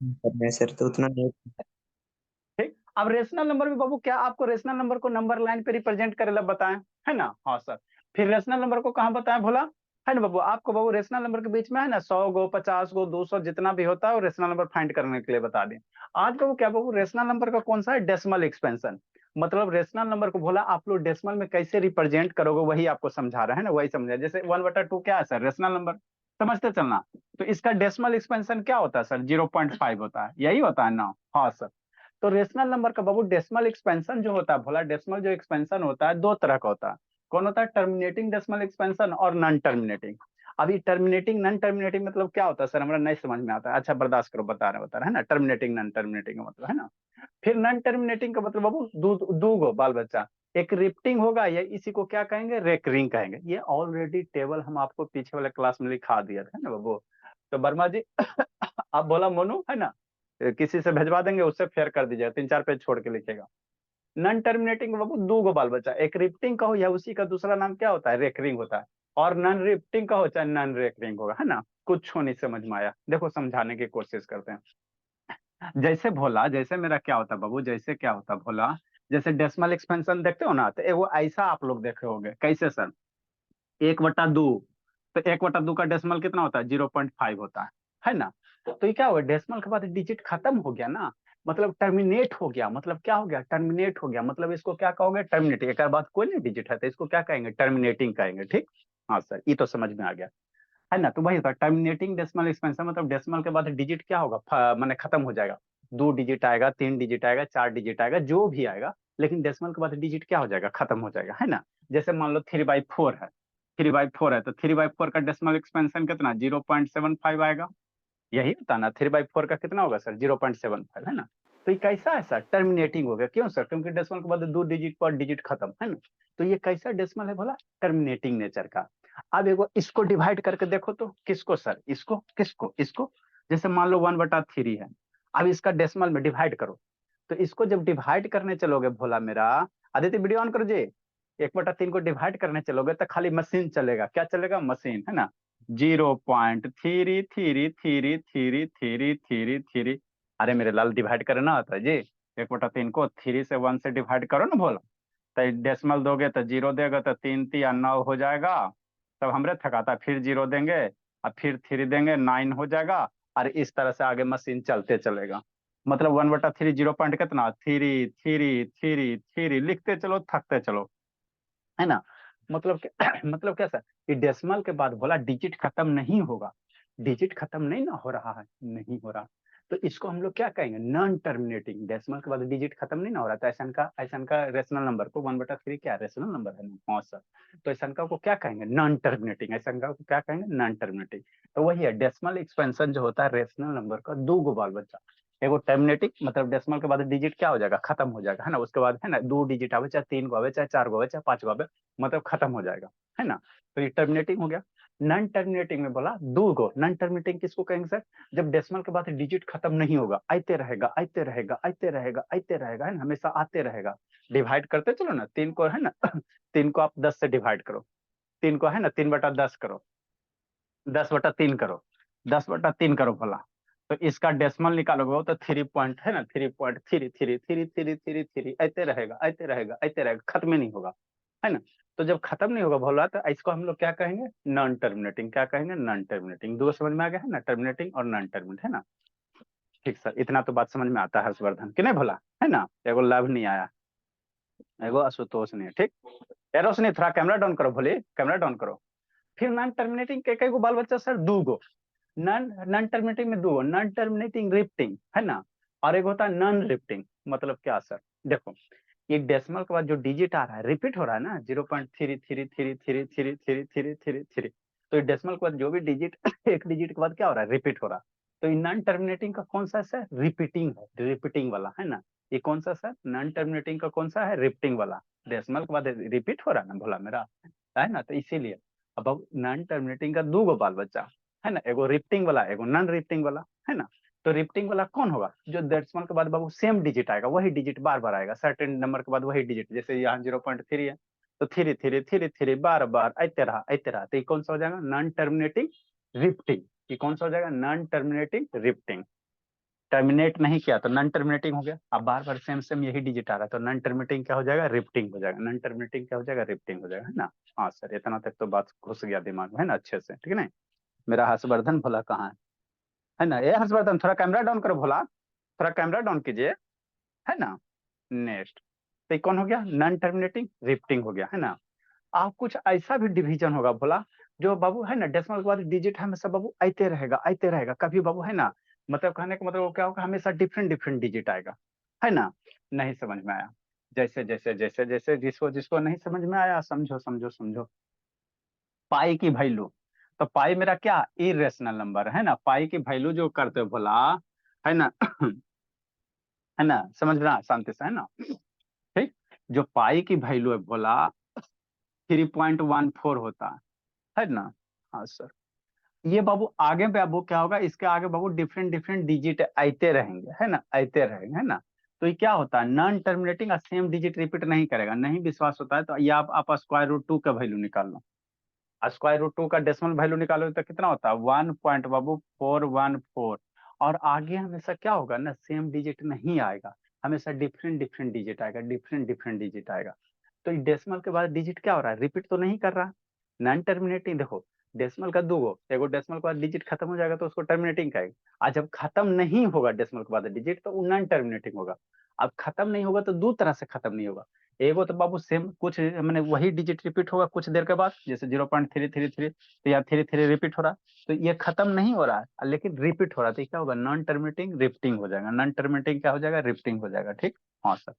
मैं सर तो उतना नहीं। ठीक। अब रेशनल नंबर में बाबू क्या आपको रेशनल नंबर को नंबर लाइन पे रिप्रेजेंट करेला बताएं, है ना? हाँ सर। फिर रेशनल नंबर को कहाँ बताएं भोला? है ना बाबू, आपको बाबू रेशनल नंबर के बीच में है ना 100 गो 50 गो 200 जितना भी होता है वो रेशनल नंबर फाइंड करने के लिए बता दें। आज बाबू क्या बाबू रेशनल नंबर का कौन सा है? Decimal expansion. मतलब रेशनल नंबर को भोला आप लोग डेसिमल में कैसे रिप्रेजेंट करोगे वही आपको समझा रहे हैं ना, वही समझा। जैसे 1/2 क्या है सर? Rational number. समझते चलना। तो इसका डेसिमल एक्सपेंशन क्या होता है सर? 0.5 होता है, यही होता है ना? हाँ सर। तो रेशनल नंबर का बाबू डेसिमल एक्सपेंशन जो होता है भोला, डेसिमल जो एक्सपेंशन होता है दो तरह का होता है। कौन होता है? टर्मिनेटिंग डेसिमल एक्सपेंशन और नॉन टर्मिनेटिंग। अभी टर्मिनेटिंग नॉन टर्मिनेटिंग मतलब क्या होता है सर? हमारा नहीं समझ में आता है। अच्छा बर्दाश्त करो, बता रहे हैं ना। टर्मिनेटिंग नॉन टर्मिनेटिंग का मतलब है ना। फिर नॉन टर्मिनेटिंग का मतलब बाबू दू दू गो बाल बच्चा। एक रिफ्टिंग होगा या इसी को क्या कहेंगे? रेकरिंग कहेंगे। ये ऑलरेडी टेबल हम आपको पीछे वाले क्लास में लिखा दिया था ना बाबू। तो वर्मा जी आप बोला मोनू है ना, किसी से भेजवा देंगे, उससे फेयर कर दीजिएगा, 3 4 पेज छोड़ के लिखेगा। नॉन टर्मिनेटिंग बाबू दो गो बाल बच्चा, एक रिफ्टिंग का हो या उसी का दूसरा नाम क्या होता है? रेकरिंग होता है। और नॉन रिफ्टिंग का हो चाहे नॉन रेकरिंग होगा, है ना? कुछ हो नहीं समझ में आया? देखो समझाने की कोशिश करते हैं। जैसे भोला, जैसे मेरा क्या होता बाबू, जैसे क्या होता भोला, जैसे डेसिमल एक्सपेंशन देखते हो ना, तो वो ऐसा आप लोग देखे होंगे। कैसे सर? 1/2। तो 1/2 का डेसिमल कितना होता है? 0.5 होता है ना? तो ये क्या हुआ? डेसिमल के बाद डिजिट खत्म हो गया ना, मतलब टर्मिनेट हो गया। मतलब क्या हो गया? टर्मिनेट हो गया। मतलब इसको क्या कहोगे? टर्मिनेटिंग। एक बाद कोई नहीं डिजिट है तो इसको क्या कहेंगे? टर्मिनेटिंग कहेंगे। ठीक। हाँ सर, ये तो समझ में आ गया, है ना? तो वही होता है टर्मिनेटिंग डेसिमल एक्सपेंशन। मतलब डेसिमल के बाद डिजिट क्या होगा? माने खत्म हो जाएगा। 2 डिजिट आएगा, 3 डिजिट आएगा, 4 डिजिट आएगा, जो भी आएगा, लेकिन डेसिमल के बाद डिजिट क्या हो जाएगा? खत्म हो जाएगा, है ना? जैसे मान लो 3/4 है। 3/4 है तो 3/4 का डेसिमल एक्सपेंशन कितना? 0.75 आएगा। यही होता ना? 3/4 का कितना होगा सर? 0.75, है ना? तो ये कैसा है सर? टर्मिनेटिंग हो गया। क्यों सर? क्योंकि डेसिमल के बाद 2 डिजिट पर डिजिट खत्म, है ना? तो ये कैसा डेसिमल है बोला? टर्मिनेटिंग नेचर का। अब एगो इसको डिवाइड करके देखो तो, किसको सर? इसको, किसको? इसको। जैसे मान लो 1/3 है। अब इसका डेसिमल में डिवाइड करो। तो इसको जब डिवाइड करने चलोगे भोला मेरा, आदित्य वीडियो ऑन करो जी। 1/3 को डिवाइड करने चलोगे तो खाली मशीन चलेगा। क्या चलेगा? मशीन, है ना? 0.33333333। अरे मेरे लाल, डिवाइड करना आता है जी। 1/3 को 3 से 1 से डिवाइड करो ना भोला। तो डेसिमल दोगे तो 0 देगा, तो 3 3 9 हो जाएगा। तब हमरे थकाता, फिर 0 देंगे और फिर 3 देंगे, 9 हो जाएगा। और इस तरह से आगे मशीन चलते चलेगा। मतलब 1/3 जीरो पॉइंट कितना? 3 3 3 3 लिखते चलो, थकते चलो, है ना? मतलब मतलब कैसा? ये डेसिमल के बाद बोला डिजिट खत्म नहीं होगा। डिजिट खत्म नहीं ना हो रहा है, नहीं हो रहा। तो इसको हम लोग क्या कहेंगे? Non terminating. डेसिमल के बाद डिजिट खत्म नहीं ना हो रहा, तो ऐसा का रेशनल नंबर को 1/3 क्या रेशनल नंबर है ना? हाँ सर। तो ऐसा का को क्या कहेंगे? Non terminating. ऐसा का को क्या कहेंगे? Non terminating. तो वही है, डेसिमल एक्सपेंशन जो होता है रेशनल नंबर का दो गो बाल बच्चा। एगो टर्मिनेटिंग, मतलब डेसिमल के बाद डिजिट क्या हो जाएगा? खत्म हो जाएगा, है ना? उसके बाद है ना 2 डिजिट आवे, चाहे 3 गो आवे, चाहे 4 गो आवे, चाहे 5 गो आवे, मतलब खत्म हो जाएगा, है ना? तो ये टर्मिनेटिंग हो गया। नॉन टर्मिनेटिंग में बोला दो गो। नॉन टर्मिनेटिंग किसको कहेंगे सर? जब डेसिमल के बाद डिजिट खत्म नहीं होगा, आते रहेगा, आते रहेगा, आते रहेगा, आते रहेगा, है ना? हमेशा आते रहेगा। डिवाइड करते चलो ना, 3 को, है ना? 3 को आप 10 से डिवाइड करो। 3 को, है ना, 3/10 करो। 10/3 करो। 10/3 करो भला। तो इसका डेसिमल निकालोगे वो तो 3 पॉइंट, है ना? 3.333333 ऐसे रहेगा, ऐसे रहेगा, ऐसे रहेगा, खत्म ही नहीं होगा, है ना? तो जब खत्म नहीं होगा भोला तो इसको हम लोग क्या कहेंगे? Non terminating. क्या कहेंगे? Non terminating. दो समझ में आ गया, है ना? टर्मिनेटिंग और नॉन टर्मिनेट, है ना? ठीक सर, इतना तो बात समझ में आता है हर्षवर्धन, कि नहीं भोला? है ना? एगो लाभ नहीं आया, एगो आशुतोष नहीं। ठीक। एरोस नहीं, थोड़ा कैमरा डाउन करो भोले, कैमरा डाउन करो। फिर नॉन टर्मिनेटिंग के कई गो बाल बच्चा सर? दू गो। नॉन नॉन टर्मिनेटिंग में दो, नॉन टर्मिनेटिंग रिफ्टिंग, है ना? और एक होता है नॉन रिफ्टिंग। मतलब क्या सर? देखो, ये डेसिमल के बाद जो डिजिट आ रहा है रिपीट हो रहा है ना, 0.3333333333। तो ये डेसिमल के बाद जो भी डिजिट एक डिजिट के बाद क्या हो रहा है? रिपीट हो रहा है। तो ये नॉन टर्मिनेटिंग का कौन सा सर? रिपीटिंग है, रिपीटिंग वाला, है ना? ये कौन सा सर? नॉन टर्मिनेटिंग का कौन सा है? रिपीटिंग वाला। डेसिमल के बाद रिपीट हो रहा है ना भोला मेरा, है ना? तो इसीलिए अब नॉन टर्मिनेटिंग का दो गो बाल बच्चा, है ना? एगो रिफ्टिंग वाला, एगो नॉन रिफ्टिंग वाला, है ना? तो रिफ्टिंग वाला कौन होगा? जो डेसिमल के बाद बाबू सेम डिजिट आएगा, वही डिजिट बार बार आएगा, सर्टेन नंबर के बाद वही डिजिट। जैसे यहाँ 0.3 है तो 3 3 3 3 बार बार ऐते रहा, ऐते रहा। तो ये कौन सा हो जाएगा? Non terminating rifting. ये कौन सा हो जाएगा? Non terminating rifting. टर्मिनेट नहीं किया तो नॉन टर्मिनेटिंग हो गया। अब बार बार सेम सेम यही डिजिट आ रहा है तो नॉन टर्मिनेटिंग क्या हो जाएगा, रिपीटिंग हो जाएगा। नॉन टर्मिनेटिंग क्या हो जाएगा, रिपीटिंग हो जाएगा, है ना। हाँ सर, इतना तक तो बात घुस गया दिमाग में, है ना, अच्छे से, ठीक है ना। मेरा हर्षवर्धन भोला कहाँ है ना, ये हर्षवर्धन थोड़ा कैमरा डाउन करो भोला, थोड़ा कैमरा डाउन कीजिए, है ना। नेक्स्ट, तो ये कौन हो गया, नॉन टर्मिनेटिंग रिपीटिंग हो गया, है ना। आप कुछ ऐसा भी डिवीजन होगा भोला जो बाबू है ना डेसिमल के बाद डिजिट हमेशा बाबू आते रहेगा कभी बाबू, है ना। मतलब कहने का मतलब वो क्या होगा, हमेशा डिफरेंट डिफरेंट डिजिट आएगा, है ना। नहीं समझ में आया, जैसे जैसे जैसे जैसे जिसको जिसको नहीं समझ में आया समझो समझो समझो। पाई की वैल्यू, तो पाई मेरा क्या इरेशनल नंबर है ना, पाई की वैल्यू जो करते हो भोला, है ना है ना, समझ में आया शांति से, है ना। ठीक, जो पाई की वैल्यू है भोला 3.14 होता है ना। हाँ सर, ये बाबू आगे बाबू क्या होगा, इसके आगे बाबू डिफरेंट डिफरेंट डिजिट आते रहेंगे, है ना, आते रहेंगे, है ना। तो ये क्या होता है, non terminating, same digit repeat नहीं करेगा। नहीं विश्वास होता है तो ये आप स्क्वायर रूट 2 का वैल्यू निकाल लो। स्क्वायर रूट 2 का डेसिमल वैल्यू निकालो तो कितना होता है, 1.414। और आगे हमेशा क्या होगा ना, सेम डिजिट नहीं आएगा, हमेशा डिफरेंट डिफरेंट डिजिट आएगा, डिफरेंट डिफरेंट डिजिट आएगा। तो डेसिमल के बाद डिजिट क्या हो रहा है, रिपीट तो नहीं कर रहा। नॉन टर्मिनेटिंग देखो, डेसिमल का 2 एगो डेसिमल के बाद डिजिट खत्म हो जाएगा तो उसको टर्मिनेटिंग कहेगा। आज जब खत्म नहीं होगा डेसिमल के बाद डिजिट तो वो नॉन टर्मिनेटिंग होगा। अब खत्म नहीं होगा तो दो तरह से खत्म नहीं होगा। एगो तो बाबू सेम कुछ मैंने वही डिजिट रिपीट होगा कुछ देर के बाद, जैसे 0.333 तो या 3 रिपीट हो रहा है, तो ये खत्म नहीं हो रहा है लेकिन रिपीट हो रहा है, तो क्या होगा, नॉन टर्मिनेटिंग रिपीटिंग हो जाएगा, नॉन टर्मिनेटिंग क्या हो जाएगा, रिपीटिंग हो जाएगा, ठीक। हाँ सर,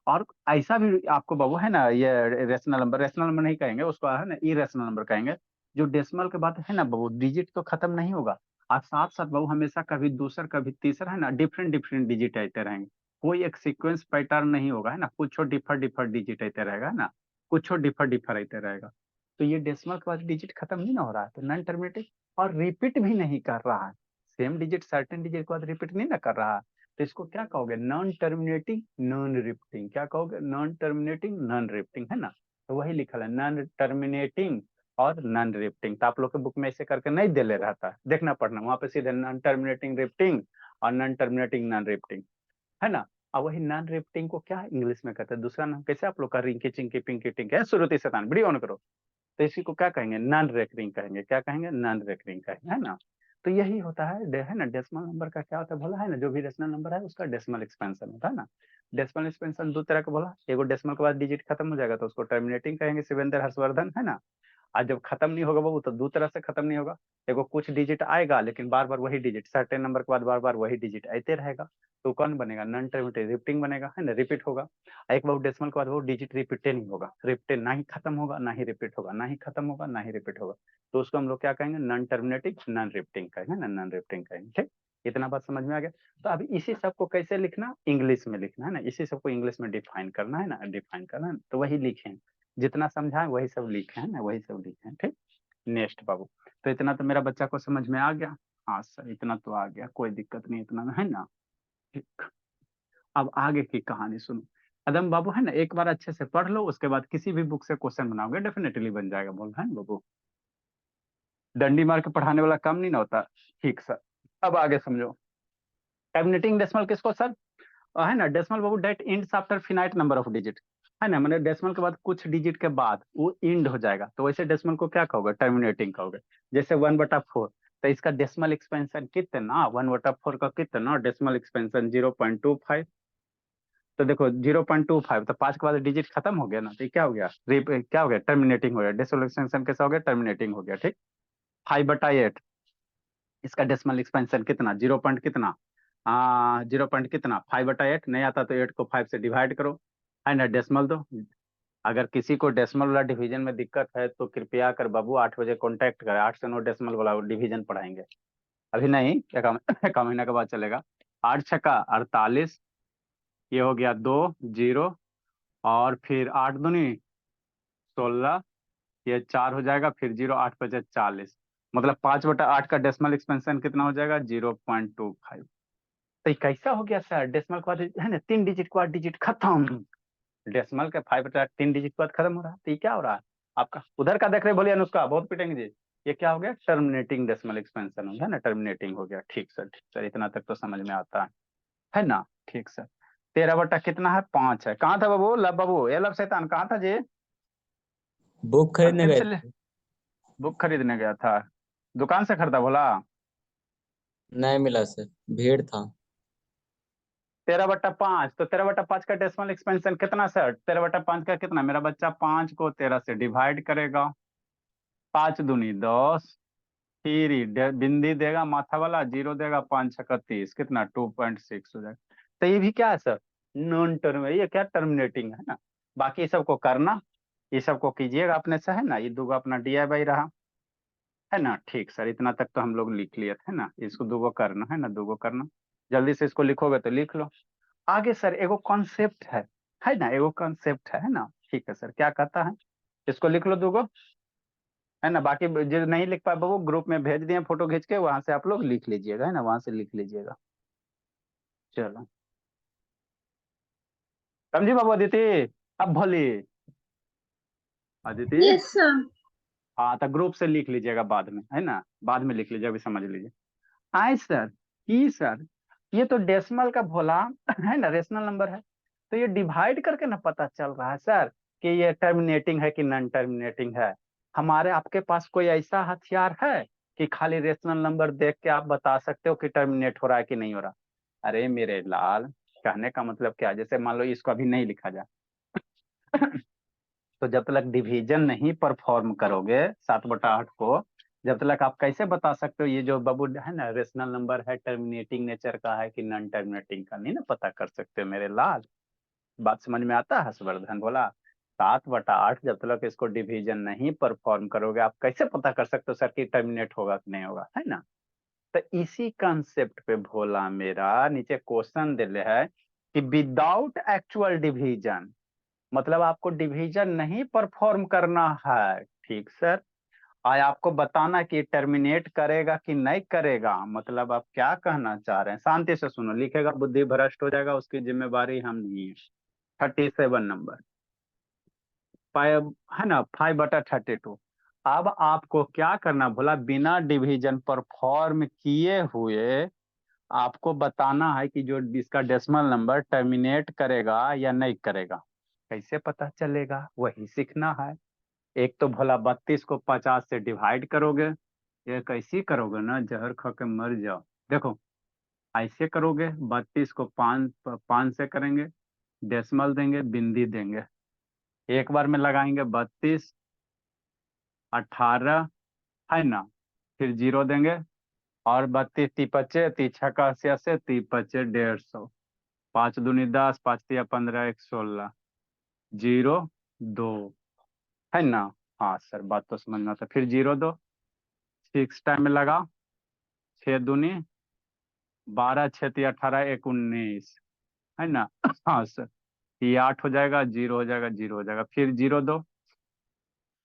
और ऐसा भी आपको बाबू है ना, ये रेशनल नंबर नहीं कहेंगे उसको, है ना, इरेशनल नंबर कहेंगे। जो डेसिमल के बाद है ना बाबू डिजिट तो खत्म नहीं होगा, और साथ साथ बाबू हमेशा कभी दूसरा कभी तीसरा, है ना, डिफरेंट डिफरेंट डिजिट आते रहेंगे। कोई एक सीक्वेंस पैटर्न नहीं होगा, है ना, कुछ डिफर डिफर डिजिट आते रहेगा, है ना, कुछ डिफर डिफर आते रहेगा। तो ये डेसिमल के बाद डिजिट खत्म नहीं ना हो रहा है तो नॉन टर्मिनेटिंग, और रिपीट भी नहीं कर रहा है। सेम डिजिट सर्टेन डिजिट के बाद रिपीट नहीं ना कर रहा है, तो इसको क्या कहोगे, नॉन टर्मिनेटिंग नॉन रिपीटिंग, क्या कहोगे, नॉन टर्मिनेटिंग नॉन रिपीटिंग, है ना। तो वही लिखा है नॉन टर्मिनेटिंग और नॉन रिपीटिंग। तो आप लोग के बुक में ऐसे करके नहीं दे ले रहता है, देखना पड़ना वहां पे सीधे नॉन टर्मिनेटिंग रिपीटिंग और नॉन टर्मिनेटिंग नॉन रिपीटिंग, है ना। और वही नॉन रिपीटिंग को क्या इंग्लिश में कहते हैं, दूसरा नाम कैसे आप लोग का, रिंकी चिंकी पिंकी टिंकी है, श्रुति शैतान, वीडियो ऑन करो। तो इसी को क्या कहेंगे, नॉन रेकरिंग कहेंगे, क्या कहेंगे, नॉन रेकरिंग कहेंगे, है ना। तो यही होता है ना, डेसिमल नंबर का क्या होता है बोला, है ना, जो भी रेशनल नंबर है उसका डेसिमल एक्सपेंशन होता है ना। डेसिमल एक्सपेंशन दो तरह का बोला, एगो डेसिमल के बाद डिजिट खत्म हो जाएगा तो उसको टर्मिनेटिंग कहेंगे, शिवेंद्र हर्षवर्धन, है ना। आज जब खत्म नहीं होगा बाबू तो दो तरह से खत्म नहीं होगा, देखो कुछ डिजिट आएगा लेकिन बार बार वही डिजिट, सर्टेन नंबर के बाद बार बार वही डिजिट आते रहेगा, तो कौन बनेगा, नॉन टर्मिनेटिंग रिपीटिंग बनेगा, है ना, रिपीट होगा। एक बार डेसिमल के बाद वो डिजिट रिपीट नहीं होगा, रिपीट ना ही खत्म होगा ना ही रिपीट होगा, ना ही खत्म होगा ना ही रिपीट होगा, तो उसको हम लोग क्या कहेंगे, नॉन टर्मिनेटिंग नॉन रिपीटिंग कहेंगे ना, नॉन रिपीटिंग कहेंगे, ठीक। इतना बात समझ में आ गया। तो अभी इसी सब को कैसे लिखना, इंग्लिश में लिखना, है ना, इसी सबको इंग्लिश में डिफाइन करना, है ना, डिफाइन करना है, तो वही लिखें, जितना समझाएं वही सब लिखे, है ना, वही सब लिखे, ठीक। नेक्स्ट बाबू, तो इतना तो मेरा बच्चा को समझ में आ गया। हाँ सर, इतना तो आ गया, कोई दिक्कत नहीं, इतना है ना, ठीक। अब आगे की कहानी सुनो। कदम बाबू, है ना, एक बार अच्छे से पढ़ लो, उसके बाद किसी भी बुक से क्वेश्चन बनाओगे डेफिनेटली बन जाएगा, बोल रहे हैं ना बाबू, डंडी मार के पढ़ाने वाला काम नहीं ना होता। ठीक सर, अब आगे समझो। टर्मिनेटिंग डेसिमल किसको सर, है ना, डेसिमल बाबू that ends after finite number of digit, है ना, मैंने डेसिमल के बाद कुछ डिजिट के बाद वो इंड हो जाएगा, तो वैसे डेसिमल को क्या कहोगे, टर्मिनेटिंग कहोगे। जैसे 1/4, तो इसका डेसिमल एक्सपेंशन कितना, 1/4 का कितना डेसिमल एक्सपेंशन, 0.25। तो देखो 0.25, तो 5 के बाद डिजिट खत्म हो गया ना, तो ये क्या हो गया, क्या हो गया, टर्मिनेटिंग हो गया, डेसिमल एक्सपेंशन कैसा हो गया, टर्मिनेटिंग हो गया, ठीक। 5/8, इसका डेसिमल एक्सपेंशन कितना, 0 पॉइंट कितना, 0 पॉइंट कितना, 5/8, नहीं आता तो 8 को 5 से डिवाइड करो, है ना, डेसिमल दो। अगर किसी को डेसिमल वाला डिवीजन में दिक्कत है तो कृपया कर बाबू 8 बजे कांटेक्ट करें, 8 से 9 डेसिमल वाला डिवीजन पढ़ाएंगे। अभी नहीं, एक महीना के बाद चलेगा। 8 छक्का 48, ये हो गया 2 0, और फिर 8 दूनी 16, ये 4 हो जाएगा, फिर 0 8 5 40, मतलब 5/8 का डेसिमल एक्सपेंशन कितना हो जाएगा, 0.25। तो ये कैसा हो गया सर, डेसिमल के बाद है ना 3 डिजिट के बाद डिजिट खत्म, डेसिमल के 5/8 3 डिजिट के बाद खत्म हो रहा है, तो ये क्या हो रहा है आपका, उधर का देख रहे बोलिए अनुष्का, बहुत पिटेंगे जी। ये क्या हो गया, टर्मिनेटिंग डेसिमल एक्सपेंशन हो गया ना, टर्मिनेटिंग हो गया। ठीक सर, इतना तक तो समझ में आता है ना। ठीक सर, 13 बटा कितना है, 5 है। कहाँ था बाबू, लब बाबू, ये लब शैतान कहाँ था जी? बुक खरीदने फिर गए से थे। बुक खरीदने गया था, दुकान से खरीदा बोला। नहीं मिला सर, भीड़ था। 13/5, तो 13/5 का डेसिमल एक्सपेंशन कितना सर? 13/5 का कितना, मेरा बच्चा 5 को 13 से डिवाइड करेगा, 5 दूनी 10, फिर बिंदी देगा माथा वाला, जीरो देगा, 5 6 30, कितना 2.6 हो जाएगा। तो ये भी क्या है सर, नॉन टर्म है, ये क्या टर्मिनेटिंग है ना। बाकी ये सबको करना, ये सबको कीजिएगा अपने से, है ना। ये दूगो अपना DIY रहा, है ना। ठीक सर, इतना तक तो हम लोग लिख लिए थे ना। इसको दूगो करना है ना, दूगो करना, जल्दी से इसको लिखोगे तो लिख लो। आगे सर एगो कॉन्सेप्ट है ना, एगो कॉन्सेप्ट है ना। ठीक है सर, क्या कहता है, इसको लिख लो दूगो, है ना। बाकी जो नहीं लिख पाए वो ग्रुप में भेज दिए फोटो खींच के, वहां से आप लोग लिख लीजिएगा, है ना, वहां से लिख लीजिएगा। चलो समझी बाबू अदिति, अब भोली अदिति। Yes sir. हाँ तो ग्रुप से लिख लीजिएगा बाद में, है ना, बाद में लिख लीजिएगा, अभी समझ लीजिए। आए सर, ई सर, ये तो डेसिमल का भोला है ना, रेशनल नंबर है, तो ये डिवाइड करके ना पता चल रहा है सर कि ये टर्मिनेटिंग है कि नॉन टर्मिनेटिंग है। हमारे आपके पास कोई ऐसा हथियार है कि खाली रेशनल नंबर देख के आप बता सकते हो कि टर्मिनेट हो रहा है कि नहीं हो रहा? अरे मेरे लाल, कहने का मतलब क्या है, जैसे मान लो इसको अभी नहीं लिखा जाए तो जब तक डिवीजन नहीं परफॉर्म करोगे 7/8 को, जब तक आप कैसे बता सकते हो ये जो बाबू है ना रेशनल नंबर है, टर्मिनेटिंग नेचर का है कि नॉन टर्मिनेटिंग का? नहीं ना पता कर सकते हो मेरे लाल। बात समझ में आता है हर्षवर्धन? बोला 7/8 जब तक इसको डिवीजन नहीं परफॉर्म करोगे, आप कैसे पता कर सकते हो सर कि टर्मिनेट होगा कि नहीं होगा, है ना। तो इसी कंसेप्ट पे भोला मेरा नीचे क्वेश्चन दिले है कि विदाउट एक्चुअल डिवीजन, मतलब आपको डिवीजन नहीं परफॉर्म करना है। ठीक सर, आज आपको बताना कि टर्मिनेट करेगा कि नहीं करेगा, मतलब आप क्या कहना चाह रहे हैं? शांति से सुनो, लिखेगा बुद्धि भ्रष्ट हो जाएगा, उसकी जिम्मेवारी हम नहीं है। 37 नंबर 5 है ना, 5/32। अब आपको क्या करना बोला, बिना डिवीजन परफॉर्म किए हुए आपको बताना है कि जो इसका डेसिमल नंबर टर्मिनेट करेगा या नहीं करेगा। कैसे पता चलेगा, वही सीखना है। एक तो भला 32 को 50 से डिवाइड करोगे, ये कैसे करोगे ना, जहर खा के मर जाओ। देखो ऐसे करोगे, 32 को 5 से करेंगे, डेसिमल देंगे, बिंदी देंगे, एक बार में लगाएंगे 32 18, है ना, फिर जीरो देंगे, और 32 ती 6 का 80, 30 150, 5 दूनी 10, 5 तिया 15, 1 16, 0 2, है ना। हाँ सर, बात तो समझना था। फिर 0 2, 6 टाइम में लगा, 6 दूनी 12, 6 तिया 18, 1 19, है ना। हाँ सर, ये 8 हो जाएगा, 0 हो जाएगा, 0 हो जाएगा, फिर 0 2,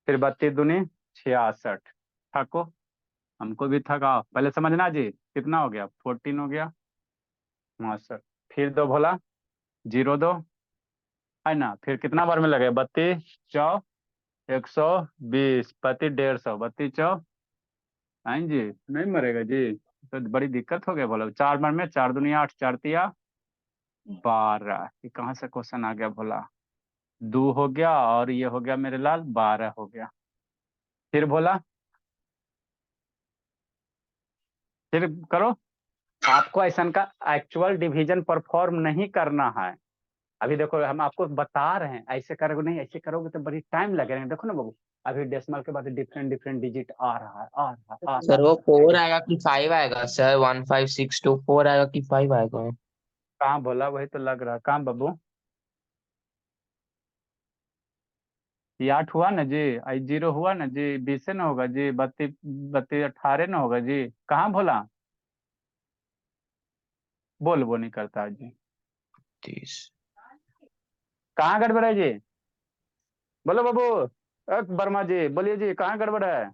फिर 32 दूनी 66। थको, हमको भी थका, पहले समझना जी, कितना हो गया, 14 हो गया। हाँ सर, फिर दो भोला, 0 2, है ना, फिर कितना बार में लगे, 32 चौ 120, 32 150, 32 चौ, हैं जी, नहीं मरेगा जी, तो बड़ी दिक्कत हो गया। बोला 4 बार में, 4 दुनिया 8, 4 तिया 12, ये कहाँ से क्वेश्चन आ गया भोला, 2 हो गया, और ये हो गया मेरे लाल 12 हो गया। फिर बोला, फिर करो। आपको ऐसा का एक्चुअल डिवीजन परफॉर्म नहीं करना है। अभी देखो हम आपको बता रहे हैं, ऐसे करोगे नहीं, ऐसे करोगे तो बड़ी टाइम लगेगा। देखो ना बाबू, अभी डेसिमल के बाद डिफरेंट डिफरेंट डिजिट आ रहा है, आ रहा है, आ रहा सर वो 4 आएगा कि 5 आएगा सर? 15624 आएगा कि 5 आएगा? कहाँ बोला, वही तो लग रहा है, कहाँ बाबू, ये 8 हुआ ना जी, आई 0 हुआ ना जी, 20 से ना होगा जी, 32 32 18 ना होगा जी, कहाँ भोला, बोल वो नहीं करता है जी, 30। कहाँ गड़बड़ है जी, बोलो बाबू। वर्मा जी बोलिए जी, कहाँ गड़बड़ है?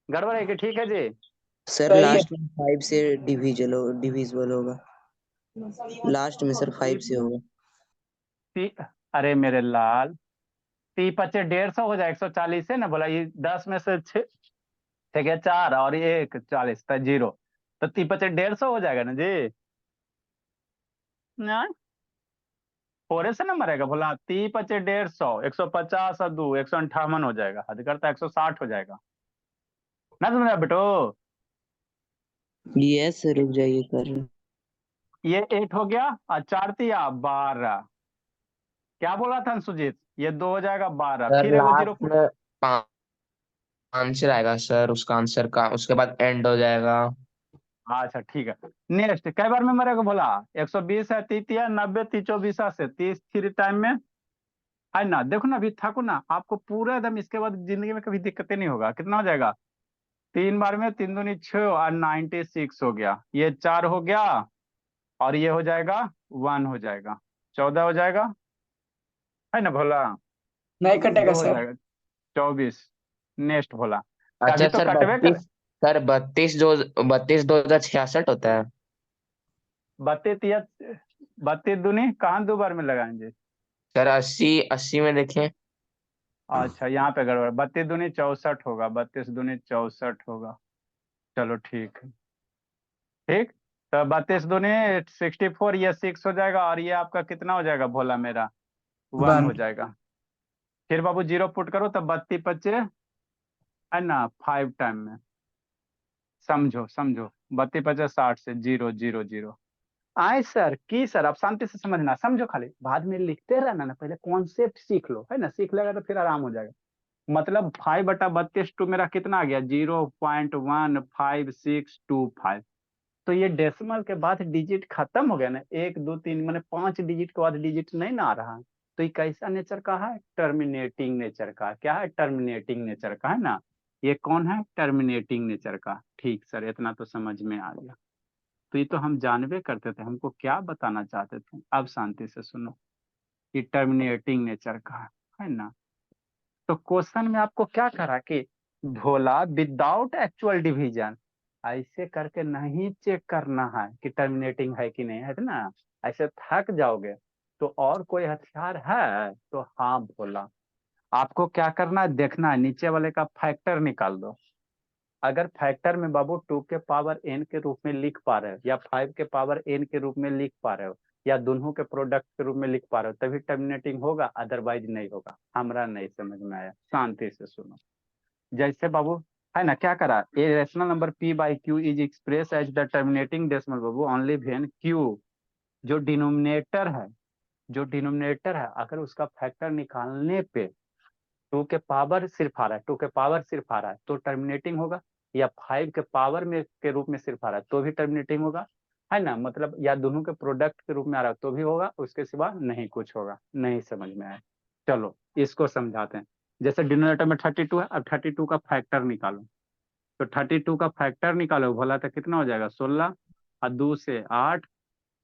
गड़बड़ है कि ठीक है जी? सर लास्ट में 5 से डिविजिबल होगा, लास्ट में सर 5 से होगा। अरे मेरे लाल, 30 25 150 हो जाए, 140 है ना, बोला ये 10 में से 6, ठीक है 4 और ये 1 40 तो 0, तो 3×5 150 हो जाएगा ना जी। ना थोड़े से नंबर आएगा बोला, 3×5 150, 150 और 2 158 हो जाएगा, हद करता 160 हो जाएगा ना, समझा बेटो। यस रुक जाइए कर रहे हैं। ये 8 हो गया और 4 दिया 12, क्या बोला था सुजीत, ये 2 हो जाएगा 12, सर फिर एगो जीरो। लास्ट में आंसर आएगा सर, उसका आंसर का उसके बाद एंड हो जाएगा। अच्छा ठीक है, नेक्स्ट कई बार में मरेगा बोला, 120 है, 30 90 30 24 से 30 थ्री टाइम में है ना। देखो ना अभी थको ना, आपको पूरा एकदम इसके बाद जिंदगी में कभी दिक्कतें नहीं होगा। कितना हो जाएगा, 3 बार में 3 दूनी 6 और 96 हो गया, ये 4 हो गया और ये हो जाएगा 1 हो जाएगा, 14 हो जाएगा है ना भोला, नहीं कटेगा 2 हो सर। जाएगा 24। नेक्स्ट भोला, कभी अच्छा तो सर कटवे कर। 32, सर 32 2 66 होता है। 32 दूनी कहाँ 2 बार में लगाएंगे। सर 80 80 में देखें। अच्छा यहाँ पे गड़बड़, 32 दूनी 64 होगा, 32 दूनी 64 होगा। चलो ठीक है, ठीक। तो 32 दूनी 64, ये 6 हो जाएगा और ये आपका कितना हो जाएगा भोला मेरा, 1 वन। हो जाएगा। फिर बाबू 0 पुट करो तब 32 25 है ना 5 टाइम में, समझो समझो, 32 50 60 से 0 0 0 आए सर की सर। आप शांति से समझना, समझो, खाली बाद में लिखते रहना ना, पहले कॉन्सेप्ट सीख लो है ना, सीख लेगा तो फिर आराम हो जाएगा। मतलब 5/32 टू मेरा कितना आ गया, 0.15625। तो ये डेसिमल के बाद डिजिट खत्म हो गया ना, 1 2 3 मैंने 5 डिजिट के बाद डिजिट नहीं ना आ रहा है। तो ये कैसा नेचर का है, टर्मिनेटिंग नेचर का। क्या है, टर्मिनेटिंग नेचर का है ना। ये कौन है, टर्मिनेटिंग नेचर का। ठीक सर, इतना तो समझ में आ गया। तो ये तो हम जानबे करते थे, हमको क्या बताना चाहते थे। अब शांति से सुनो, ये टर्मिनेटिंग नेचर का है ना। तो क्वेश्चन में आपको क्या करा कि भोला विदाउट एक्चुअल डिवीजन ऐसे करके नहीं चेक करना है कि टर्मिनेटिंग है कि नहीं है ना, ऐसे थक जाओगे। तो और कोई हथियार है तो हाँ भोला, आपको क्या करना है, देखना है नीचे वाले का फैक्टर निकाल दो। अगर फैक्टर में बाबू 2 के पावर n के रूप में लिख पा रहे हो, या 5 के पावर n के रूप में लिख पा रहे हो, या दोनों के प्रोडक्ट के रूप में लिख पा रहे हो, तभी टर्मिनेटिंग होगा, अदरवाइज नहीं होगा। हमरा नहीं समझ में आया, शांति से सुनो। जैसे बाबू है ना, क्या करा, a rational number p by q is express as the terminating decimal बाबू ओनली व्हेन q, जो डिनोमिनेटर है, जो डिनोमिनेटर है अगर उसका फैक्टर निकालने पे 2 के पावर सिर्फ आ रहा है, 2 के पावर सिर्फ आ रहा है तो टर्मिनेटिंग होगा, या 5 के पावर में के रूप में सिर्फ आ रहा है तो भी टर्मिनेटिंग होगा है ना। मतलब या दोनों के प्रोडक्ट के रूप में आ रहा है तो भी होगा, उसके सिवा नहीं कुछ होगा। नहीं समझ में आया, चलो इसको समझाते हैं। जैसे डिनोमिनेटर में 32 है, अब 32 का फैक्टर निकालो। तो 32 का फैक्टर निकालो भोला तो कितना हो जाएगा, 16 और 2 से 8,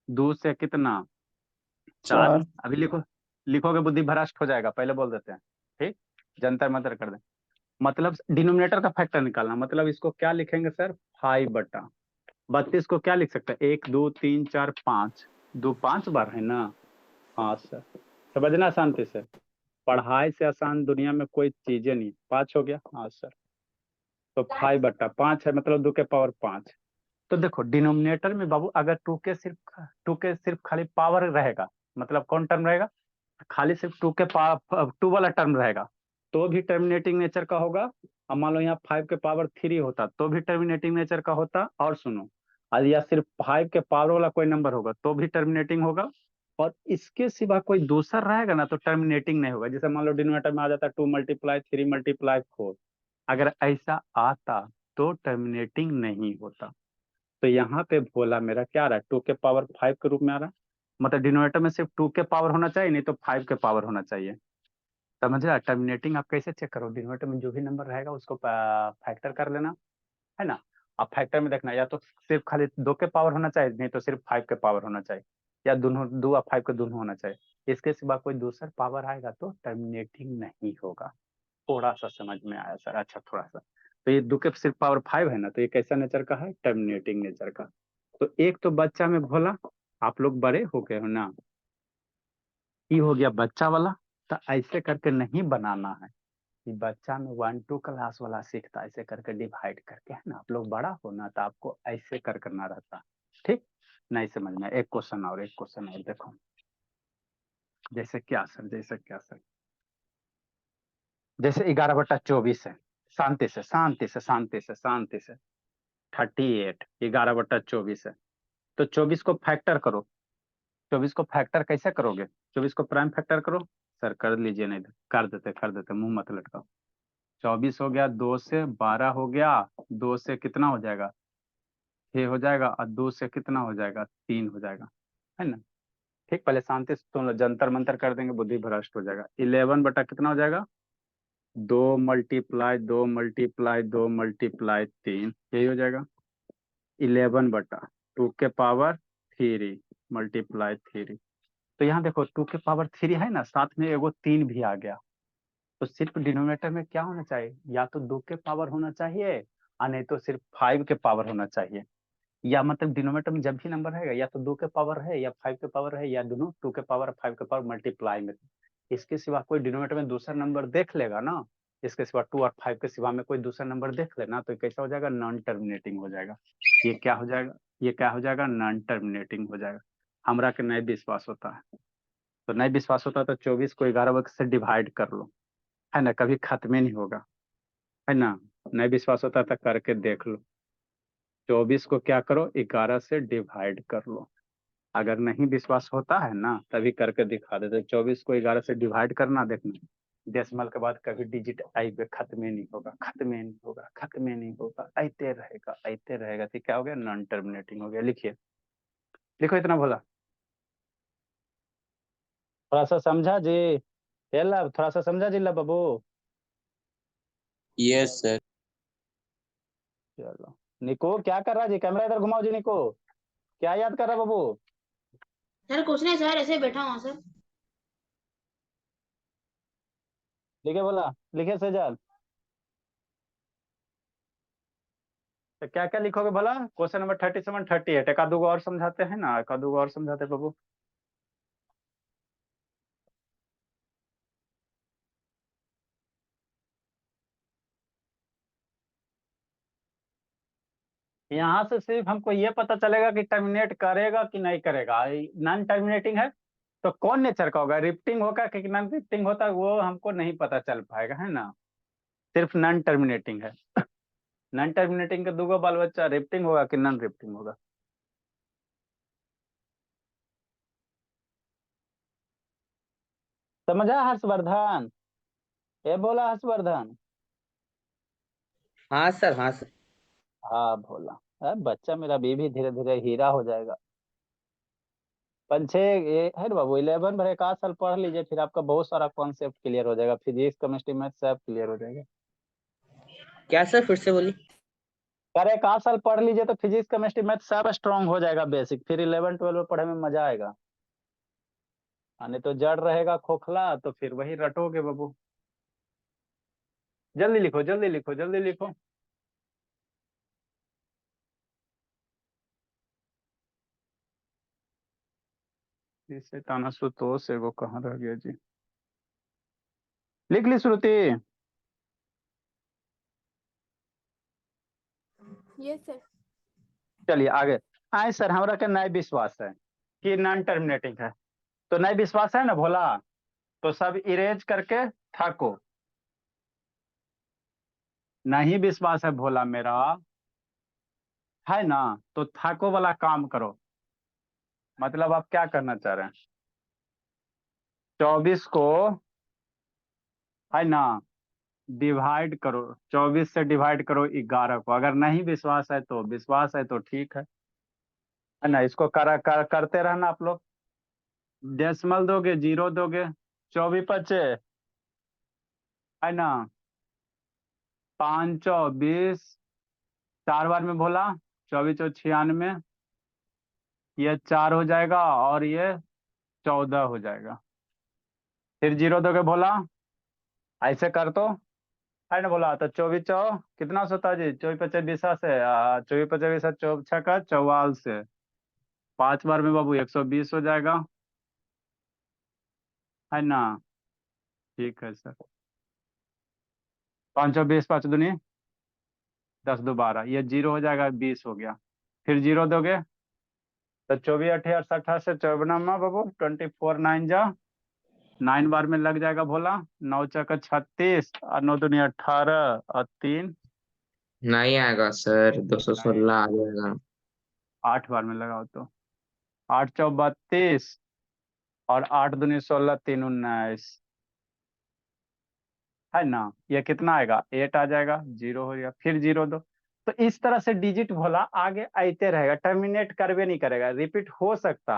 2 से कितना 4। चार। अभी लिखो, लिखोगे बुद्धि भ्रष्ट हो जाएगा, पहले बोल देते हैं। ठीक, जंतर मंतर कर दें। मतलब डिनोमिनेटर का फैक्टर निकालना, मतलब इसको क्या लिखेंगे सर, 5/32 को क्या लिख सकते हैं, 1 2 3 4 5, 2 5 बार है ना। हाँ सर, समझना शांति से, पढ़ाई से आसान दुनिया में कोई चीजें नहीं। 5 हो गया, हाँ सर। तो 5/5 है, मतलब 2 के पावर 5। तो देखो डिनोमिनेटर में बाबू अगर 2 के सिर्फ खाली पावर रहेगा, मतलब कौन टर्म रहेगा, खाली सिर्फ 2 के पावर 2 वाला टर्म रहेगा तो भी टर्मिनेटिंग नेचर का होगा। अब मान लो यहाँ 5 के पावर 3 होता तो भी टर्मिनेटिंग नेचर का होता। और सुनो, या सिर्फ 5 के पावर वाला कोई नंबर होगा तो भी टर्मिनेटिंग होगा। और इसके सिवा कोई दूसरा रहेगा ना तो टर्मिनेटिंग नहीं होगा। जैसे मान लो डिनोमिनेटर में आ जाता 2 × 3 × 5, अगर ऐसा आता तो टर्मिनेटिंग नहीं होता। तो यहाँ पे भोला मेरा क्या आ रहा है, 2 के पावर 5 के रूप में आ रहा है। मतलब डिनोमिनेटर में सिर्फ 2 के पावर होना चाहिए, नहीं तो 5 के पावर होना चाहिए। समझ रहा, टर्मिनेटिंग आप कैसे चेक करो, डिनोमिनेटर में जो भी नंबर रहेगा उसको फैक्टर कर लेना है ना। अब फैक्टर में देखना, या तो सिर्फ खाली 2 के पावर होना चाहिए, नहीं तो सिर्फ 5 के पावर होना चाहिए, या दोनों 2 और 5 के दोनों होना चाहिए। इसके सिवा कोई दूसरा पावर आएगा तो टर्मिनेटिंग नहीं होगा। थोड़ा सा समझ में आया सर, अच्छा थोड़ा सा। तो ये 2 के सिर्फ पावर 5 है ना, तो ये कैसा नेचर का है, टर्मिनेटिंग नेचर का। तो एक तो बच्चा में भोला, आप लोग बड़े हो गए हो ना, ये हो गया बच्चा वाला। तो ऐसे करके नहीं बनाना है, कि बच्चा में 1-2 क्लास वाला सीखता ऐसे करके डिवाइड करके, है ना। आप लोग बड़ा हो ना तो आपको ऐसे कर करना रहता, ठीक। नहीं समझ में, एक क्वेश्चन और देखो। जैसे क्या सर, जैसे 11/24 है, शांति से 38, 11/24 है। तो 24 को फैक्टर करो। 24 को फैक्टर कैसे करोगे? 24 को प्राइम फैक्टर करो। सर कर लीजिए, नहीं कर देते, मुंह मत लटकाओ। 24 हो गया 2 से, 12 हो गया 2 से, कितना हो जाएगा 6 हो जाएगा, और 2 से कितना हो जाएगा 3 हो जाएगा, है ना। ठीक, पहले शांति से तुम लोग जंतर मंतर कर देंगे, बुद्धि भ्रष्ट हो जाएगा। 11 बटा कितना हो जाएगा 2 मल्टीप्लाई 2 मल्टीप्लाई 2 मल्टीप्लाई 3, यही हो जाएगा 11/2 के पावर 3 मल्टीप्लाई 3। तो यहाँ देखो 2 के पावर 3 है ना, साथ में एगो 3 भी आ गया। तो सिर्फ डिनोमिनेटर में क्या होना चाहिए, या तो 2 के पावर होना चाहिए, और नहीं तो सिर्फ 5 के पावर होना चाहिए। या मतलब डिनोमिनेटर में जब भी नंबर रहेगा या तो 2 के पावर है या 5 के पावर है, या दोनों 2 के पावर 5 के पावर मल्टीप्लाई में। इसके सिवा कोई डिनोमिनेटर में दूसरा नंबर देख लेगा ना, इसके सिवा 2 और 5 के सिवा में कोई दूसरा नंबर देख लेना, तो कैसा हो जाएगा, नॉन टर्मिनेटिंग हो जाएगा। ये क्या हो जाएगा, नॉन टर्मिनेटिंग हो जाएगा। हमरा के नहीं विश्वास होता है, तो नहीं विश्वास होता तो 24 को 11 से डिवाइड कर लो, है ना, कभी खत्म ही नहीं होगा, है ना। नहीं विश्वास होता तो करके देख लो। 24 को क्या करो 11 से डिवाइड कर लो। अगर नहीं विश्वास होता है ना तभी करके दिखा देते। 24 को 11 से डिवाइड करना, देखना डेसिमल के बाद कभी डिजिट आई पे खत्म ही नहीं होगा, ऐते रहेगा। तो क्या हो गया, नॉन टर्मिनेटिंग हो गया। लिखिए, लिखो इतना भोला, थोड़ा सा समझा जी। थोड़ा सा समझा जी ला बाबू। Yes sir. चलो निको क्या कर रहा जी, कैमरा इधर घुमाओ जी। निको क्या याद कर रहा बाबू? सर कुछ नहीं सर, ऐसे ही बैठा हूँ सर। लिखे बोला, लिखे सेजल। तो क्या क्या लिखोगे भला? क्वेश्चन नंबर 37, 38 एक आधो और समझाते हैं ना, एक आधो और समझाते बाबू। यहाँ से सिर्फ हमको ये पता चलेगा कि टर्मिनेट करेगा कि नहीं करेगा। नॉन टर्मिनेटिंग है तो कौन नेचर का होगा, रिफ्टिंग होगा कि नॉन रिफ्टिंग होता है, वो हमको नहीं पता चल पाएगा, है ना। सिर्फ नॉन टर्मिनेटिंग है। नॉन टर्मिनेटिंग के दो बाल बच्चा, रिफ्टिंग होगा कि नॉन रिफ्टिंग होगा। समझा हर्षवर्धन? ये बोला हर्षवर्धन। हाँ सर, हाँ सर। हाँ भोला। बच्चा मेरा भी धीरे धीरे हीरा हो जाएगा। 5-6 ये है ना बाबू, 11 भर एक आध साल पढ़ लीजिए, फिर आपका बहुत सारा कॉन्सेप्ट क्लियर हो जाएगा, फिजिक्स केमिस्ट्री मैथ सब क्लियर हो जाएगा। क्या सर, फिर से बोलिए। अरे एक आध साल पढ़ लीजिए तो फिजिक्स केमिस्ट्री मैथ सब स्ट्रांग हो जाएगा बेसिक, फिर 11-12 में पढ़े में मजा आएगा। नहीं तो जड़ रहेगा खोखला, तो फिर वही रटोगे बाबू। जल्दी लिखो, जल्दी लिखो, जल्दी लिखो। इसे ताना सुतोष है, वो कहाँ रह गया जी? लिख ली श्रुति? Yes sir. चलिए आगे। आए सर, हमरा के नए विश्वास है कि नॉन टर्मिनेटिंग है, तो नए विश्वास है ना भोला, तो सब इरेज करके थाको। नहीं विश्वास है भोला मेरा, है ना, तो थाको वाला काम करो। मतलब आप क्या करना चाह रहे हैं, 24 को, है ना, डिवाइड करो, 24 से डिवाइड करो 11 को। अगर नहीं विश्वास है तो, विश्वास है तो ठीक है ना। इसको करते रहना आप लोग। डेसिमल दोगे, जीरो दोगे, 24×5, है ना, 5-20, 4 बार में बोला 24×96, ये 4 हो जाएगा और ये 14 हो जाएगा। फिर जीरो दोगे बोला, ऐसे कर तो, है ना बोला। तो 24 कितना होता है जी, 24×5 से 24×5 24 का 44 से, 5 बार में बाबू 120 हो जाएगा, है ना। ठीक है सर। 5 और 20, 5 दूनी 10 दो 12, ये 0 हो जाएगा, 20 हो गया। फिर 0 दोगे तो 24 28 28 से 54 बाबू 24 9 जा 9 बार में लग जाएगा भोला। 9 चौका 36 और 9 दूनी 18 और 3 नहीं आएगा सर, 216 आ जाएगा। 8 बार में लगाओ तो 8 चौ 32 और 8 दूनी 16 3 19 है ना। ये कितना आएगा 8 आ जाएगा, 0 हो गया, फिर 0 दो। तो इस तरह से डिजिट भोला आगे आते रहेगा, टर्मिनेट करवे नहीं करेगा, रिपीट हो सकता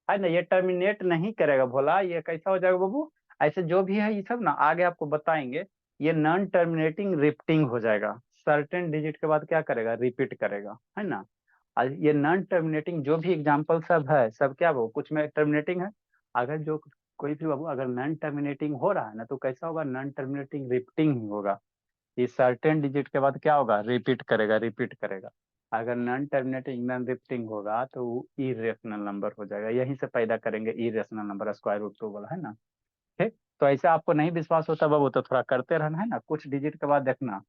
है ना। ये टर्मिनेट नहीं करेगा भोला, ये कैसा हो जाएगा बाबू, ऐसे जो भी है ये सब ना आगे आपको बताएंगे। ये नॉन टर्मिनेटिंग रिपीटिंग हो जाएगा, सर्टेन डिजिट के बाद क्या करेगा, रिपीट करेगा, है ना। और ये नॉन टर्मिनेटिंग जो भी एग्जांपल सब है सब क्या वो कुछ में टर्मिनेटिंग है। अगर जो कोई भी बाबू अगर नॉन टर्मिनेटिंग हो रहा है ना तो कैसा होगा, नॉन टर्मिनेटिंग रिपीटिंग ही होगा। ये सर्टेन डिजिट के बाद क्या होगा, रिपीट करेगा, रिपीट करेगा। अगर नॉन टर्मिनेटिंग नॉन रिपीटिंग होगा तो वो इरेशनल नंबर हो जाएगा। यहीं से पैदा करेंगे इरेशनल नंबर, स्क्वायर रूट 2 वाला, है ना। ठीक, तो ऐसे आपको नहीं विश्वास होता बाबू तो थोड़ा करते रहना, है ना। कुछ डिजिट के बाद देखना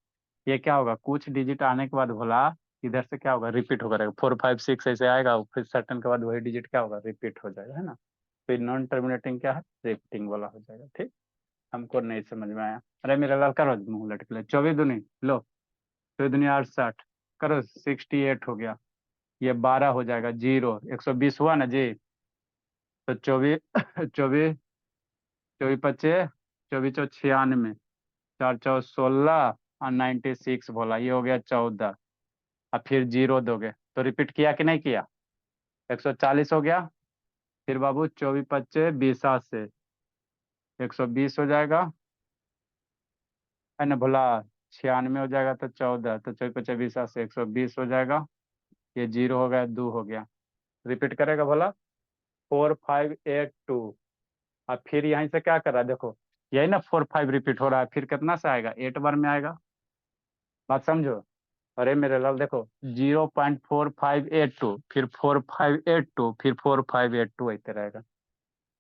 ये क्या होगा, कुछ डिजिट आने के बाद भोला इधर से क्या होगा, रिपीट होगा, 4 5 6 ऐसे आएगा, फिर सर्टेन के बाद वही डिजिट क्या होगा, रिपीट हो जाएगा, है ना। फिर नॉन टर्मिनेटिंग क्या है, रिपीटिंग वाला हो जाएगा। ठीक, हमको नहीं समझ में आया। अरे मेरा लड़का रोज मुंह लटक ले, 24 दूनी लो, 24 दूनी 68 करो, 68 हो गया। ये 12 हो जाएगा, 0 120 हुआ ना जी। तो 24 24 24 25 24 चौ 96, 4 चौ 16 और 96 बोला, ये हो गया 14। अब फिर 0 दोगे तो रिपीट किया कि नहीं किया, 140 हो गया। फिर बाबू 24 25 20 से 120 हो जाएगा, है ना भोला। 96 हो जाएगा तो 14, तो 24 25 20 से 120 हो जाएगा। ये 0 हो गया, 2 हो गया, रिपीट करेगा भोला। 4582। अब फिर यहीं से क्या कर रहा है देखो, यही ना 4 5 रिपीट हो रहा है, फिर कितना से आएगा, 8 बार में आएगा। बात समझो। अरे मेरे लाल देखो, 0.4582 फिर 4582 फिर 4582 ऐसे रहेगा।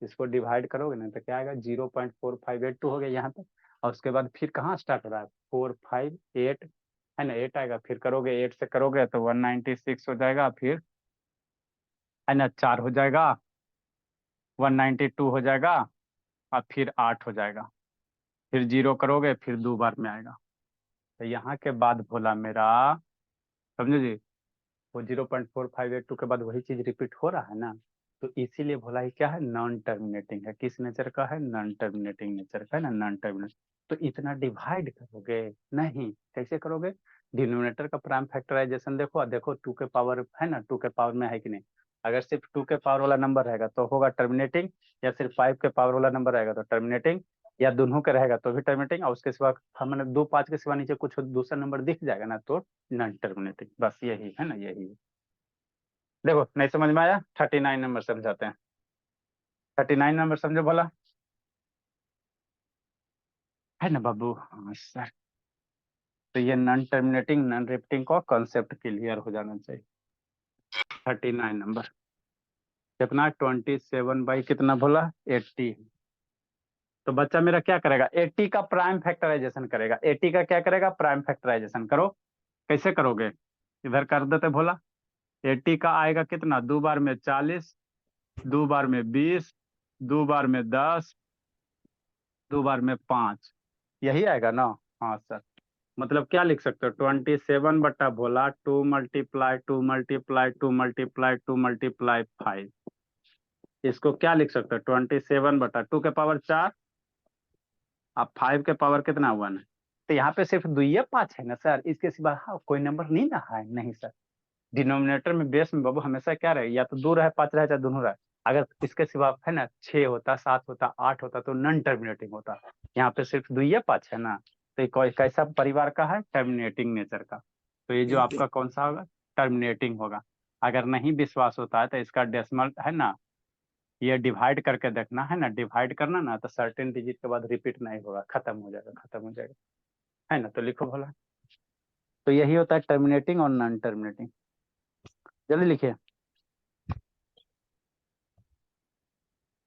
इसको डिवाइड करोगे ना तो क्या आएगा, 0.4582 हो गया यहाँ तक। और उसके बाद फिर कहाँ स्टार्ट हो रहा है, 458, है ना, 8 आएगा। फिर करोगे 8 से करोगे तो 196 हो जाएगा, फिर है ना 4 हो जाएगा, 192 हो जाएगा, और फिर 8 हो जाएगा। फिर 0 करोगे फिर 2 बार में आएगा। तो यहाँ के बाद भोला मेरा, समझो जी, वो 0.4582 के बाद वही चीज रिपीट हो रहा है ना। तो इसीलिए भोला ही क्या है, नॉन टर्मिनेटिंग है। किस नेचर का है, नॉन टर्मिनेटिंग नेचर का, है ना, नॉन टर्मिनेटिंग। तो इतना डिवाइड करोगे नहीं, कैसे करोगे, डिनोमिनेटर का प्राइम फैक्टराइजेशन देखो, और देखो 2 के पावर है ना, 2 के पावर में है कि नहीं। अगर सिर्फ 2 के पावर वाला नंबर रहेगा तो होगा टर्मिनेटिंग, या सिर्फ 5 के पावर वाला नंबर रहेगा तो टर्मिनेटिंग, या दोनों का रहेगा तो भी टर्मिनेटिंग, और उसके सिवा हमने 2 5 के सिवा नीचे कुछ दूसरा नंबर दिख जाएगा ना तो नॉन टर्मिनेटिंग। बस यही है ना, यही है। देखो नहीं समझ में आया, 39 नंबर समझाते हैं। 39 नंबर समझो बोला, है ना बाबू, हाँ सर। तो ये नॉन टर्मिनेटिंग नॉन रिपीटिंग का कॉन्सेप्ट क्लियर हो जाना चाहिए। 39 नंबर कितना, 27 बाई कितना बोला, 80। तो बच्चा मेरा क्या करेगा, 80 का प्राइम फैक्टराइजेशन करेगा। 80 का क्या करेगा, प्राइम फैक्टराइजेशन करो। कैसे करोगे, इधर कर देते भोला। 80 का आएगा कितना, 2 बार में 40, 2 बार में 20, 2 बार में 10, 2 बार में 5, यही आएगा ना। हाँ सर, मतलब क्या लिख सकते हो, 27 बट्टा भोला 2 × 2 × 2 × 2 × 5। इसको क्या लिख सकते हो, 27 बट्टा 2 के पावर 4, अब 5 के पावर कितना 1 है। तो यहाँ पे सिर्फ 2 ही 5 है ना सर, इसके सिवा हाँ, कोई नंबर नहीं ना है, नहीं सर। डिनोमिनेटर में बेस में बाबू हमेशा क्या रहे, या तो 2 रहे 5 रहे चाहे दोनों रहे। अगर इसके सिवा है ना 6 होता 7 होता 8 होता तो नॉन टर्मिनेटिंग होता। यहाँ पे सिर्फ 2 ही 5 है ना, तो ये कैसा परिवार का है, टर्मिनेटिंग नेचर का। तो ये जो आपका कौन सा होगा, टर्मिनेटिंग होगा। अगर नहीं विश्वास होता है तो इसका डेसिमल है ना, ये डिवाइड करके देखना, है ना, डिवाइड करना ना तो सर्टेन डिजिट के बाद रिपीट नहीं होगा, खत्म हो जाएगा, खत्म हो जाएगा, है ना। तो लिखो भला, तो यही होता है टर्मिनेटिंग और नॉन टर्मिनेटिंग। जल्दी लिखिए,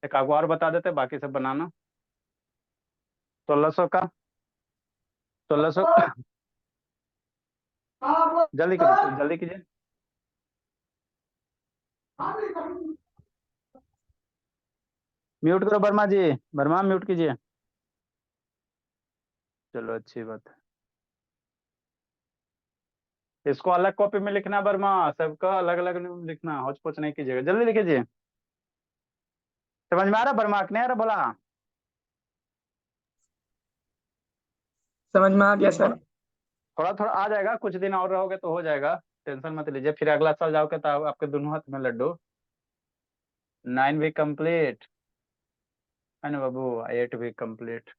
एक आपको और बता देते बाकी सब बनाना। 1600 का 1600 जल्दी करो, जल्दी कीजिए। म्यूट करो वर्मा जी, वर्मा म्यूट कीजिए। चलो अच्छी बात है। इसको अलग कॉपी में लिखना वर्मा, सबका अलग अलग लिखना, होच पोच नहीं कीजिएगा, जल्दी लिखिए। समझ में आ रहा वर्मा, नहीं आ रहा बोला? समझ में आ गया सर। थोड़ा थोड़ा आ जाएगा, कुछ दिन और रहोगे तो हो जाएगा, टेंशन मत लीजिए। फिर अगला साल जाओगे तो आपके दोनों हाथ में लड्डू। 9 भी कंप्लीट है ना बाबू, 8 भी कंप्लीट।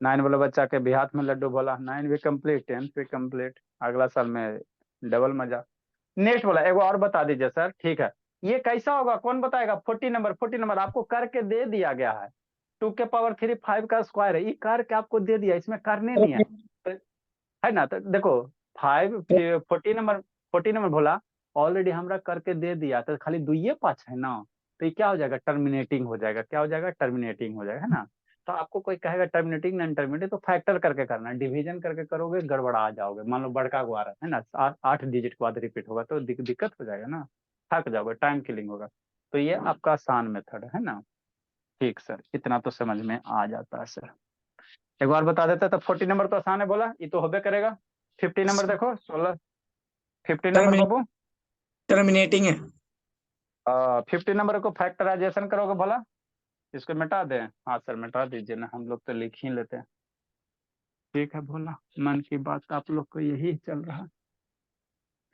9 वाला बच्चा के भी हाथ में लड्डू बोला, 9 भी कंप्लीट, 10 भी कंप्लीट। अगला साल में डबल मजा। नेक्स्ट बोला, एक और बता दीजिए सर, ठीक है। ये कैसा होगा, कौन बताएगा? 40 नंबर आपको करके दे दिया गया है। 2 के पावर 3 5 का स्क्वायर है, ये करके आपको दे दिया, इसमें करने नहीं है, है ना? तो देखो 40 नंबर बोला, ऑलरेडी हमरा करके दे दिया, तो खाली 2 5 है ना, तो ये क्या हो जाएगा? टर्मिनेटिंग हो जाएगा। क्या हो जाएगा? टर्मिनेटिंग हो जाएगा, है ना? तो आपको कोई कहेगा टर्मिनेटिंग नॉन टर्मिनेटिंग, तो फैक्टर करके करना, डिवीजन करके करोगे गड़बड़ा जाओगे। मान लो बड़का गुआरा है ना, 8 डिजिट के बाद रिपीट होगा तो दिक्कत हो जाएगा ना, थक जाओगे, टाइम किलिंग होगा। तो ये आपका आसान मेथड है ना। ठीक सर, इतना तो समझ में आ जाता है सर। एक बार बता देते तो 40 नंबर तो आसान है बोला, ये तो होबे करेगा। 50 नंबर देखो, 50 नंबर बाबू, टर्मिनेटिंग है। 50 नंबर को फैक्टराइजेशन करोगे बोला, इसको मिटा दें? हाँ सर मिटा दीजिए ना, हम लोग तो लिख ही लेते हैं। ठीक है भोला, मन की बात आप लोग को यही चल रहा है।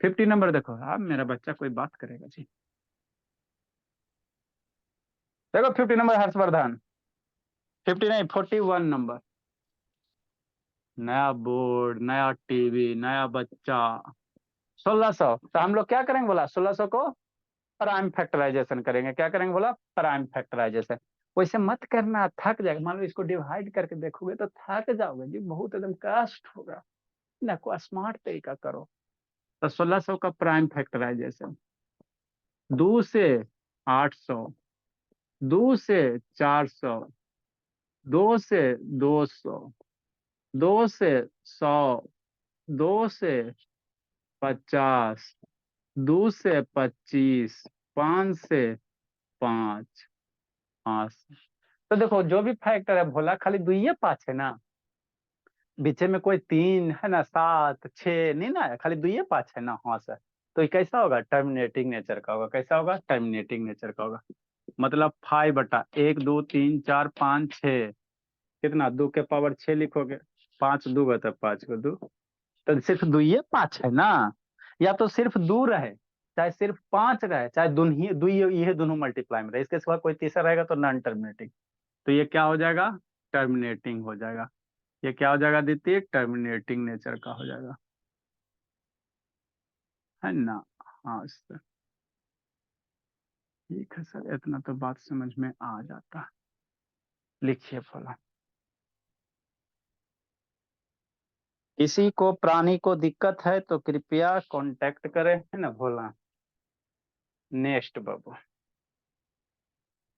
50 नंबर देखो, अब मेरा बच्चा कोई बात करेगा जी। देखो 50 नंबर हर्षवर्धन, 50 नहीं 41 नंबर। नया बोर्ड, नया टीवी, नया बच्चा, 1600। तो हम लोग क्या करेंगे बोला, 1600 को प्राइम फैक्टराइजेशन करेंगे। क्या करेंगे बोला? Prime factorisation. वैसे मत करना, थक जाएगा। मान लो इसको डिवाइड करके देखोगे तो थक जाओगे जी, बहुत एकदम कष्ट होगा ना, कोई स्मार्ट तरीका करो। तो 1600 का प्राइम फैक्टराइजेशन, 2 से 800, 2 से 400, 2 से 200, 2 से 100, 2 से 50, 2 से 25, 5 से 5, 5। तो देखो जो भी फैक्टर है भोला, खाली 2 5 है ना, बीचे में कोई 3 है ना, 7 6 नहीं ना है, खाली 2 5 है ना। हाँ सर, तो ये कैसा होगा? टर्मिनेटिंग नेचर का होगा। कैसा होगा? टर्मिनेटिंग नेचर का होगा। मतलब 5/1 2 3 4 5 6, कितना? 2 के पावर 6 लिखोगे, 5 2 तो 5 को 2, तो सिर्फ 2 5 है ना। या तो सिर्फ 2 रहे, चाहे सिर्फ 5 रहे, चाहे दो ये दोनों मल्टीप्लाई में रहे, इसके सिवा कोई तीसरा रहेगा तो नॉन टर्मिनेटिंग। तो ये क्या हो जाएगा? टर्मिनेटिंग हो जाएगा। ये क्या हो जाएगा दीदी? टर्मिनेटिंग नेचर का हो जाएगा, है ना। हाँ सर, ठीक है सर, इतना तो बात समझ में आ जाता है। लिखिए फला, किसी को प्राणी को दिक्कत है तो कृपया कांटेक्ट करें, है ना भोला। नेक्स्ट बाबू,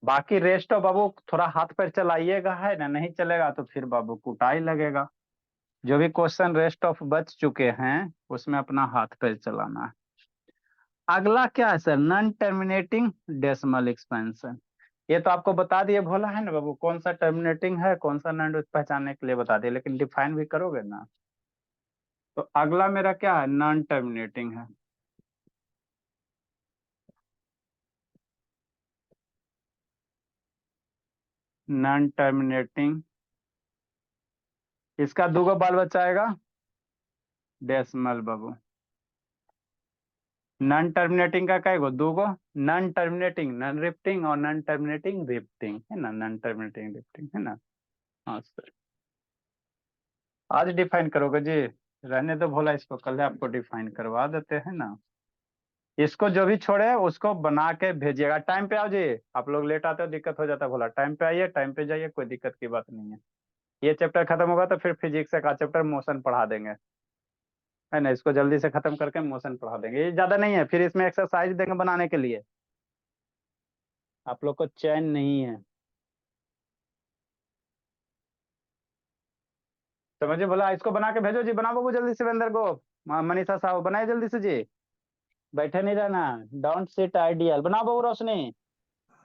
बाकी रेस्ट ऑफ बाबू थोड़ा हाथ पैर चलाइएगा, है ना, नहीं चलेगा तो फिर बाबू कुटाई लगेगा। जो भी क्वेश्चन रेस्ट ऑफ बच चुके हैं उसमें अपना हाथ पैर चलाना है। अगला क्या है sir? Non terminating decimal expansion. ये तो आपको बता दिए भोला, है ना बाबू, कौन सा टर्मिनेटिंग है कौन सा नॉन, पहचानने के लिए बता दिए, लेकिन डिफाइन भी करोगे ना। तो अगला मेरा क्या है? नॉन टर्मिनेटिंग है। नॉन टर्मिनेटिंग, इसका 2 बाल बच्चा आएगा डेसिमल बाबू। नॉन टर्मिनेटिंग का कई गो? 2 नॉन टर्मिनेटिंग, नॉन रिफ्टिंग और नॉन टर्मिनेटिंग रिफ्टिंग, है ना, नॉन टर्मिनेटिंग रिफ्टिंग, है ना। हाँ सर, आज डिफाइन करोगे जी? रहने दो भोला, इसको कल आपको डिफाइन करवा देते हैं ना। इसको जो भी छोड़े उसको बना के भेजिएगा। टाइम पे आओ जी, आप लोग लेट आते हो दिक्कत हो जाता है भोला। टाइम पे आइए, टाइम पे जाइए, कोई दिक्कत की बात नहीं है। ये चैप्टर खत्म होगा तो फिर फिजिक्स का चैप्टर मोशन पढ़ा देंगे, है ना। इसको जल्दी से खत्म करके मोशन पढ़ा देंगे, ये ज्यादा नहीं है। फिर इसमें एक्सरसाइज देंगे बनाने के लिए, आप लोग को चैन नहीं है। समझे भला, इसको बना के भेजो जी, बनाओ बाबू जल्दी से अंदर को। मनीषा साहब बनाए जल्दी से जी, बैठे नहीं रहना। डोंट सिट आइडियल, बनाओ बाबू रोशनी।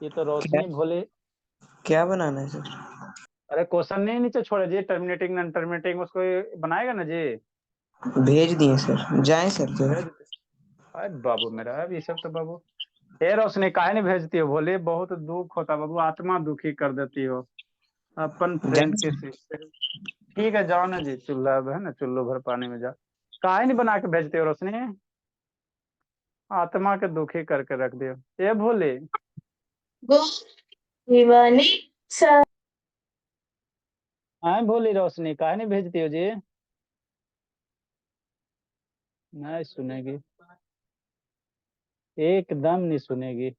ये तो रोशनी भोले। क्या बनाना है सर? अरे क्वेश्चन नहीं नीचे छोड़े जी, टर्मिनेटिंग नॉन टर्मिनेटिंग, उसको ये बनाएगा ना जी। भेज दिए सर, जाए सर तो। अरे बाबू मेरा, अब ये सब तो बाबू। ए रोशनी काहे नहीं भेजती हो भोले, बहुत दुख होता बाबू, आत्मा दुखी कर देती हो अपन फ्रेंड के जाए से। ठीक है जाओ ना जी, चूल्हा है ना, चुल्लू भर पानी में जाओ। काहे नहीं बना के भेजते हो रोशनी, आत्मा के दुखी करके रख दियो। ए भोले, गुड इवनिंग सर। आए भोली रोशनी काहे नहीं भेजती हो जी? नहीं सुनेगी, एकदम नहीं सुनेगी।